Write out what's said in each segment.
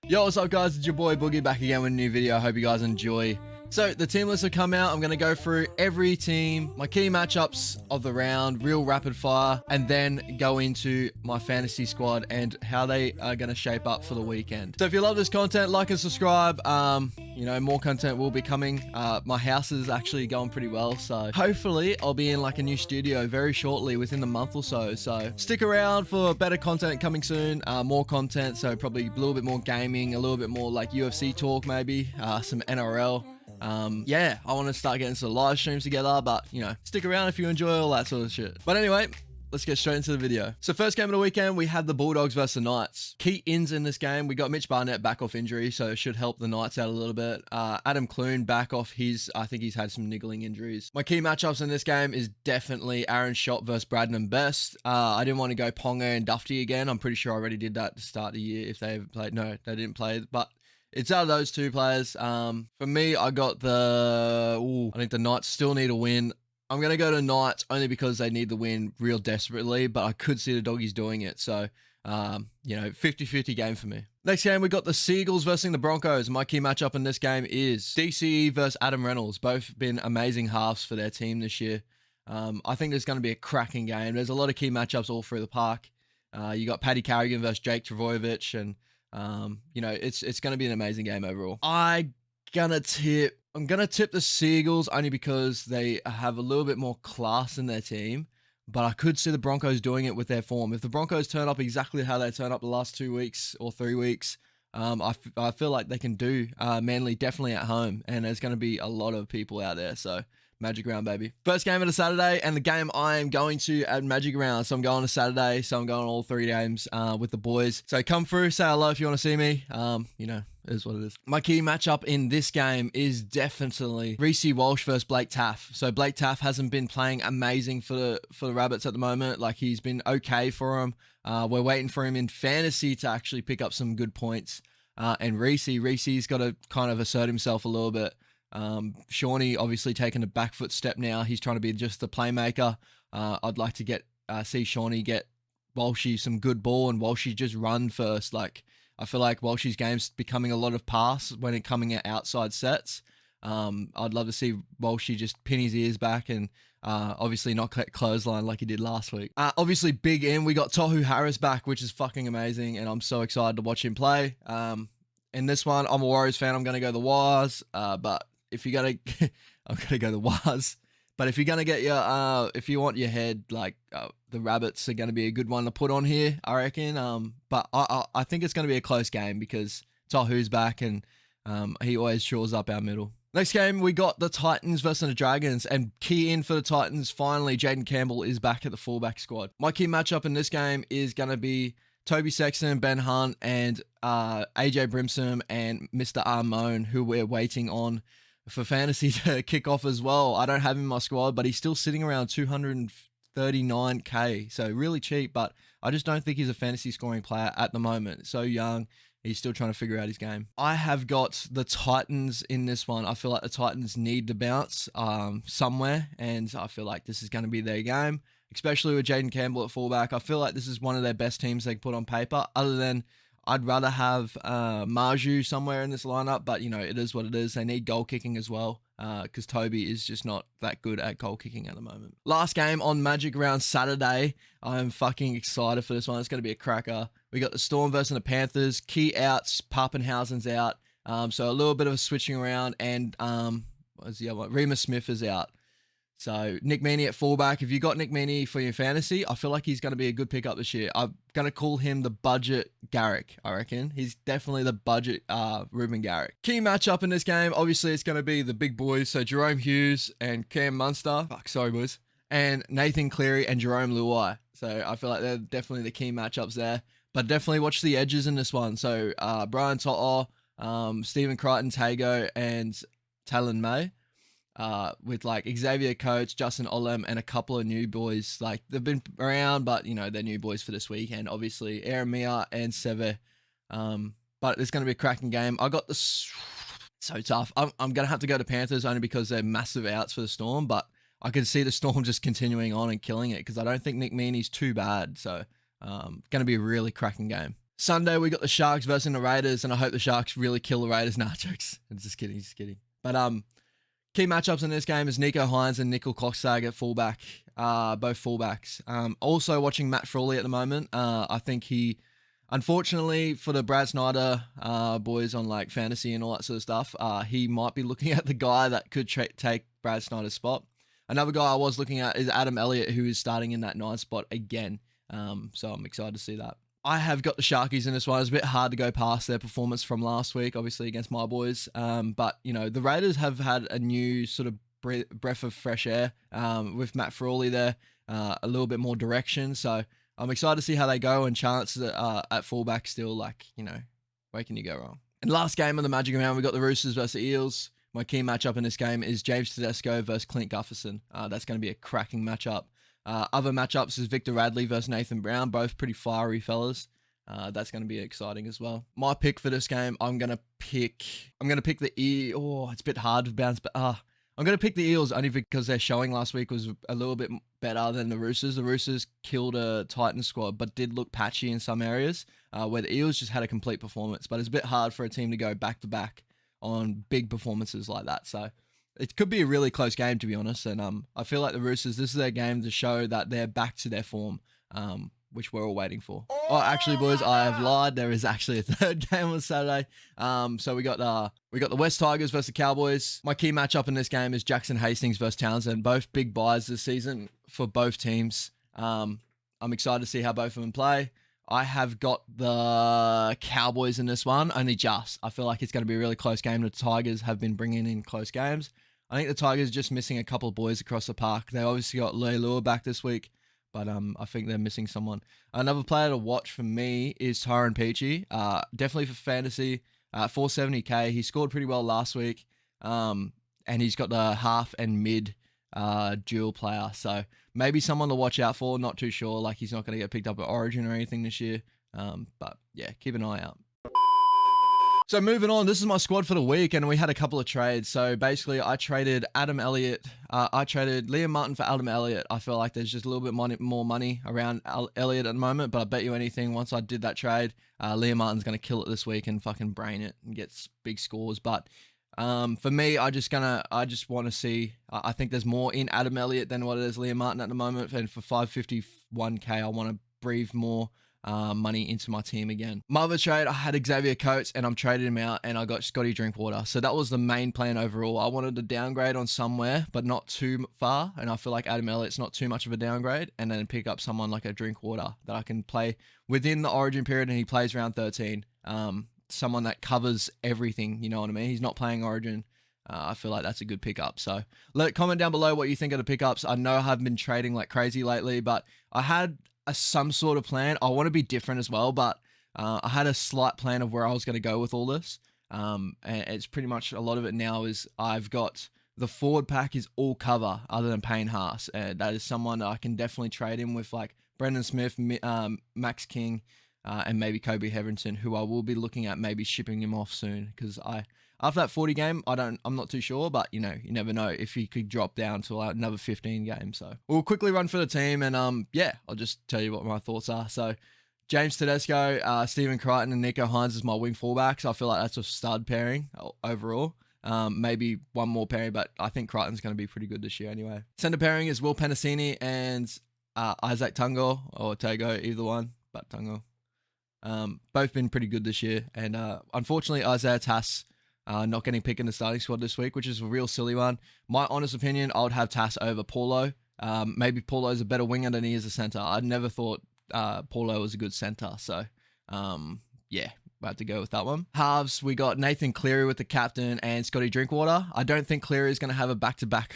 Yo, what's up guys? It's your boy Boogie back again with a new video. I hope you guys enjoy. So the team lists have come out. I'm going to go through every team, my key matchups of the round, real rapid fire, and then go into my fantasy squad and how they are going to shape up for the weekend. So if you love this content, like and subscribe. You know, more content will be coming. My house is actually going pretty well, so hopefully I'll be in like a new studio very shortly within the month or so. So stick around for better content coming soon, more content, so probably a little bit more gaming, a little bit more like UFC talk maybe, some NRL. Yeah, I want to start getting some live streams together, but you know, stick around if you enjoy all that sort of shit. But anyway, let's get straight into the video. So first game of the weekend, we had the Bulldogs versus the Knights. Key ins in this game, we got Mitch Barnett back off injury, so it should help the Knights out a little bit. Adam Clune back off I think he's had some niggling injuries. My key matchups in this game is definitely Aaron Schott versus Bradman Best. I didn't want to go Ponga and Dufty again. I'm pretty sure I already did that to start the year if they ever played. No, they didn't play, but it's out of those two players. For me, I got I think the Knights still need a win. I'm going to go to Knights only because they need the win real desperately, but I could see the Doggies doing it. So, you know, 50-50 game for me. Next game, we got the Seagulls versus the Broncos. My key matchup in this game is DCE versus Adam Reynolds. Both been amazing halves for their team this year. I think there's going to be a cracking game. There's a lot of key matchups all through the park. You got Paddy Carrigan versus Jake Trbojevic, and you know, it's going to be an amazing game overall. I'm going to tip the Seagulls only because they have a little bit more class in their team, but I could see the Broncos doing it with their form. If the Broncos turn up exactly how they turn up the last 2 weeks or 3 weeks, I feel like they can do Manly definitely at home, and there's going to be a lot of people out there, so Magic Round, baby. First game of the Saturday, and the game I am going to at Magic Round. So I'm going to Saturday, so I'm going all 3 games with the boys. So come through, say hello if you want to see me. You know, it is what it is. My key matchup in this game is definitely Walsh versus Blake Taff. So Blake Taff hasn't been playing amazing for the Rabbits at the moment. Like, he's been okay for him. We're waiting for him in fantasy to actually pick up some good points. And Reece's got to kind of assert himself a little bit. Shawnee obviously taking a back foot step now. He's trying to be just the playmaker. I'd like to see Shawnee get Walshy some good ball and Walshy just run first. Like, I feel like Walshy's game's becoming a lot of pass when it coming at outside sets. I'd love to see Walshy just pin his ears back and obviously not clothesline like he did last week. Obviously big in, we got Tohu Harris back, which is fucking amazing, and I'm so excited to watch him play. In this one, I'm a Warriors fan. I'm going to go the Wars, but if you're going to, I'm going to go the Wars. But if you're going to get your, if you want your head, like the Rabbits are going to be a good one to put on here, I reckon. But I think it's going to be a close game because Tohu's back and he always shores up our middle. Next game, we got the Titans versus the Dragons, and key in for the Titans, finally, Jaden Campbell is back at the fullback squad. My key matchup in this game is going to be Toby Sexton, Ben Hunt, and AJ Brimson and Mr. Armone, who we're waiting on for fantasy to kick off as well. I don't have him in my squad, but he's still sitting around 239k, so really cheap, but I just don't think he's a fantasy scoring player at the moment. So young, he's still trying to figure out his game. I have got the Titans in this one. I feel like the Titans need to bounce somewhere, and I feel like this is going to be their game, especially with Jaden Campbell at fullback. I feel like this is one of their best teams they can put on paper, other than I'd rather have Marju somewhere in this lineup, but, you know, it is what it is. They need goal kicking as well, because Toby is just not that good at goal kicking at the moment. Last game on Magic Round Saturday. I'm fucking excited for this one. It's going to be a cracker. We got the Storm versus the Panthers. Key outs, Pappenhausen's out. So a little bit of a switching around, and what's the other one? Remus Smith is out. So Nick Meaney at fullback. If you got Nick Meaney for your fantasy, I feel like he's going to be a good pickup this year. I'm going to call him the budget Garrick, I reckon. He's definitely the budget Ruben Garrick. Key matchup in this game, obviously it's going to be the big boys. So Jerome Hughes and Cam Munster. Fuck, sorry boys. And Nathan Cleary and Jerome Luai. So I feel like they're definitely the key matchups there. But definitely watch the edges in this one. So Brian To'o, Stephen Crichton, Tago, and Talon May. With like Xavier Coates, Justin Olem, and a couple of new boys. Like, they've been around, but, you know, they're new boys for this weekend. Obviously, Aaron Mia and Seve. But it's going to be a cracking game. I got this so tough. I'm going to have to go to Panthers only because they're massive outs for the Storm, but I can see the Storm just continuing on and killing it because I don't think Nick Meaney's too bad. So, going to be a really cracking game. Sunday, we got the Sharks versus the Raiders, and I hope the Sharks really kill the Raiders. Nah, jokes. I'm just kidding, But key matchups in this game is Nico Hines and Nickel Coxtag at fullback, both fullbacks. Also watching Matt Frawley at the moment. I think he, unfortunately for the Brad Snyder boys on like fantasy and all that sort of stuff, he might be looking at the guy that could take Brad Snyder's spot. Another guy I was looking at is Adam Elliott, who is starting in that 9 spot again. So I'm excited to see that. I have got the Sharkies in this one. It's a bit hard to go past their performance from last week, obviously against my boys. But, you know, the Raiders have had a new sort of breath of fresh air with Matt Frawley there, a little bit more direction. So I'm excited to see how they go, and Chance at fullback still, like, you know, where can you go wrong? And last game of the Magic Round, we got the Roosters versus the Eels. My key matchup in this game is James Tedesco versus Clint Gufferson. That's going to be a cracking matchup. Other matchups is Victor Radley versus Nathan Brown, both pretty fiery fellas. That's going to be exciting as well. My pick for this game, I'm going to pick the Eels. Oh, it's a bit hard to bounce, but I'm going to pick the Eels only because their showing last week was a little bit better than the Roosters. The Roosters killed a Titan squad, but did look patchy in some areas, where the Eels just had a complete performance. But it's a bit hard for a team to go back-to-back on big performances like that. So it could be a really close game, to be honest. And I feel like the Roosters, this is their game to show that they're back to their form, which we're all waiting for. Oh, actually, boys, I have lied. There is actually a third game on Saturday. So we got the West Tigers versus the Cowboys. My key matchup in this game is Jackson Hastings versus Townsend. Both big buys this season for both teams. I'm excited to see how both of them play. I have got the Cowboys in this one, only just. I feel like it's going to be a really close game. The Tigers have been bringing in close games. I think the Tigers are just missing a couple of boys across the park. They obviously got Leilua back this week, but I think they're missing someone. Another player to watch for me is Tyron Peachy. Definitely for fantasy, 470k. He scored pretty well last week, and he's got the half and mid dual player. So maybe someone to watch out for. Not too sure. Like, he's not going to get picked up at Origin or anything this year. But yeah, keep an eye out. So moving on, this is my squad for the week, and we had a couple of trades. So basically, I traded Adam Elliott. I traded Liam Martin for Adam Elliott. I feel like there's just a little bit more money around Elliott at the moment, but I bet you anything, once I did that trade, Liam Martin's going to kill it this week and fucking brain it and get big scores. But for me, I just want to see. I think there's more in Adam Elliott than what it is Liam Martin at the moment, and for 551k, I want to breathe more money into my team again. My other trade, I had Xavier Coates, and I'm traded him out, and I got Scotty Drinkwater. So that was the main plan overall. I wanted to downgrade on somewhere, but not too far, and I feel like Adam Elliott's not too much of a downgrade, and then pick up someone like a Drinkwater that I can play within the Origin period, and he plays round 13. Someone that covers everything, you know what I mean? He's not playing Origin. I feel like that's a good pickup. So comment down below what you think of the pickups. I know I have been trading like crazy lately, but I had some sort of plan. I want to be different as well, but I had a slight plan of where I was going to go with all this. And it's pretty much, a lot of it now is I've got the forward pack is all cover other than Payne Haas. And that is someone that I can definitely trade in with, like Brendan Smith, Max King, and maybe Kobe Hetherington, who I will be looking at maybe shipping him off soon, because after that 40 game, I'm not too sure, but you know, you never know if he could drop down to another 15 games. So we'll quickly run for the team, and yeah, I'll just tell you what my thoughts are. So James Tedesco, Stephen Crichton, and Nico Hines is my wing fullbacks. I feel like that's a stud pairing overall. Maybe one more pairing, but I think Crichton's going to be pretty good this year anyway. Centre pairing is Will Penasini and Isaac Tungo, or Togo, either one, but Tungo. Both been pretty good this year, and unfortunately Isaiah Tass not getting picked in the starting squad this week, which is a real silly one. My honest opinion, I would have Tass over Paulo. Maybe Paulo's a better winger than he is a centre. I never thought Paulo was a good centre, so yeah, I have to go with that one. Halves, we got Nathan Cleary with the captain and Scotty Drinkwater. I don't think Cleary is going to have a back-to-back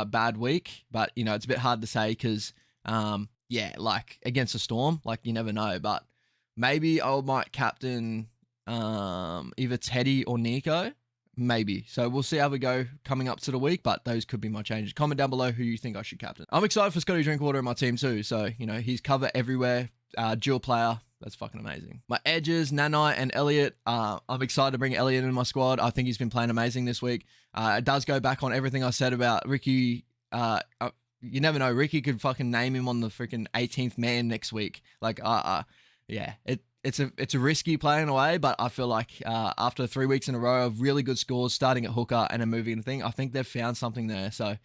bad week, but you know, it's a bit hard to say because yeah, like against a Storm, like you never know, but maybe I might captain either Teddy or Nico. Maybe. So we'll see how we go coming up to the week, but those could be my changes. Comment down below who you think I should captain. I'm excited for Scotty Drinkwater in my team too. So, you know, he's cover everywhere. Dual player. That's fucking amazing. My edges, Nanai and Elliott. I'm excited to bring Elliott in my squad. I think he's been playing amazing this week. It does go back on everything I said about Ricky. You never know. Ricky could fucking name him on the freaking 18th man next week. Like, yeah, it's a risky play in a way, but I feel like after 3 weeks in a row of really good scores, starting at hooker and then moving the thing, I think they've found something there. So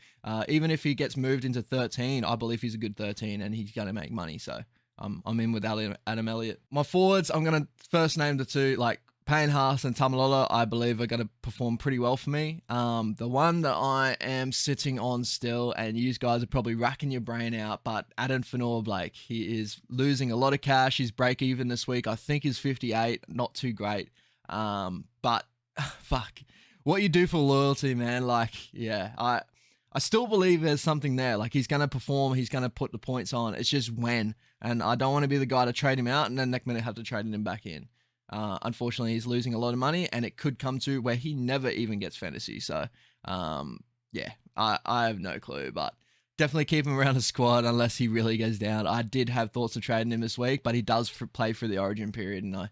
even if he gets moved into 13, I believe he's a good 13 and he's going to make money. So I'm in with Adam Elliott. My forwards, I'm going to first name the two, like Payne Haas and Tamalolo, I believe are going to perform pretty well for me. The one that I am sitting on still, and you guys are probably racking your brain out, but Adam Fenora Blake, he is losing a lot of cash. His break even this week, I think, is 58. Not too great. But fuck, what you do for loyalty, man. Like, yeah, I still believe there's something there. Like, he's going to perform. He's going to put the points on. It's just when. And I don't want to be the guy to trade him out and then next minute have to trade him back in. Unfortunately, he's losing a lot of money, and it could come to where he never even gets fantasy. So, yeah, I have no clue, but definitely keep him around the squad unless he really goes down. I did have thoughts of trading him this week, but he does play through the origin period, and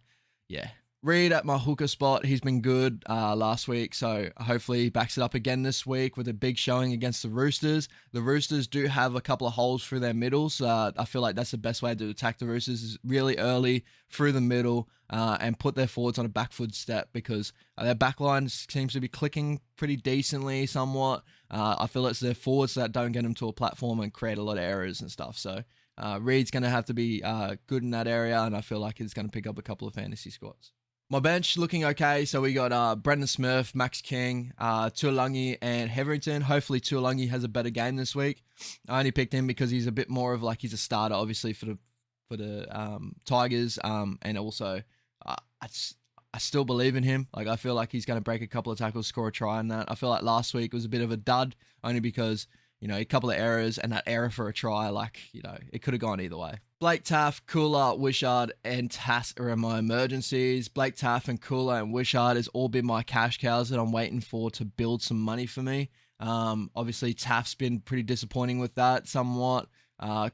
yeah. Reed at my hooker spot, he's been good last week, so hopefully he backs it up again this week with a big showing against the Roosters. The Roosters do have a couple of holes through their middles. I feel like that's the best way to attack the Roosters, is really early through the middle and put their forwards on a back foot step, because their back line seems to be clicking pretty decently somewhat. I feel it's their forwards that don't get them to a platform and create a lot of errors and stuff. So Reed's going to have to be good in that area, and I feel like he's going to pick up a couple of fantasy squads. My bench looking okay. So we got Brendan Smith, Max King, Tuolangi, and Hetherington. Hopefully Tuolangi has a better game this week. I only picked him because he's a bit more of like, he's a starter, obviously, for the Tigers. And also, I still believe in him. Like, I feel like he's going to break a couple of tackles, score a try in that. I feel like last week was a bit of a dud, only because, you know, a couple of errors, and that error for a try, like, you know, it could have gone either way. Blake Taff, Cooler, Wishart, and Tass are my emergencies. Blake Taff and Cooler and Wishart has all been my cash cows that I'm waiting for to build some money for me. Obviously, Taff's been pretty disappointing with that somewhat.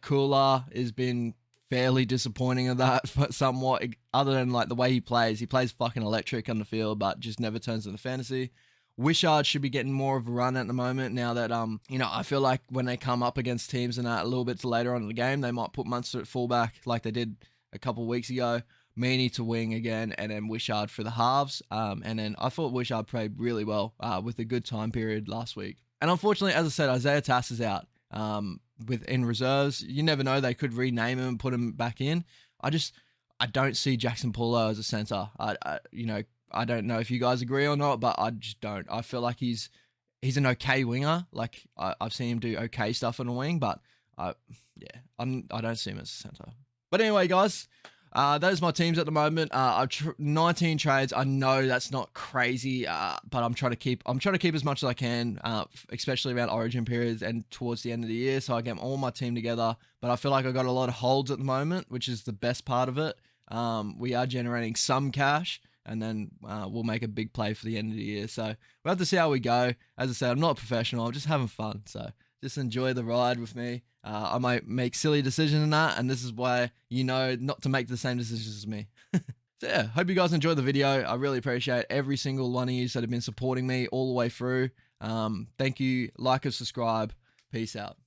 Cooler has been fairly disappointing of that somewhat, other than like the way he plays. He plays fucking electric on the field, but just never turns into fantasy. Wishart should be getting more of a run at the moment now that, you know, I feel like when they come up against teams and that a little bit later on in the game, they might put Munster at fullback like they did a couple of weeks ago. Meany to wing again, and then Wishart for the halves. And then I thought Wishart played really well with a good time period last week. And unfortunately, as I said, Isaiah Tass is out in reserves. You never know, they could rename him and put him back in. I don't see Jackson Paulo as a centre. I don't know if you guys agree or not, but I just don't. I feel like he's an okay winger. Like, I've seen him do okay stuff on the wing, but I don't see him as a centre. But anyway, guys, those are my teams at the moment. I've 19 trades. I know that's not crazy, but I'm trying to keep as much as I can, especially around origin periods and towards the end of the year, so I get all my team together. But I feel like I've got a lot of holds at the moment, which is the best part of it. We are generating some cash, and then we'll make a big play for the end of the year. So we'll have to see how we go. As I said, I'm not a professional. I'm just having fun. So just enjoy the ride with me. I might make silly decisions in that, and this is why you know not to make the same decisions as me. So yeah, hope you guys enjoyed the video. I really appreciate every single one of you that have been supporting me all the way through. Thank you. Like and subscribe. Peace out.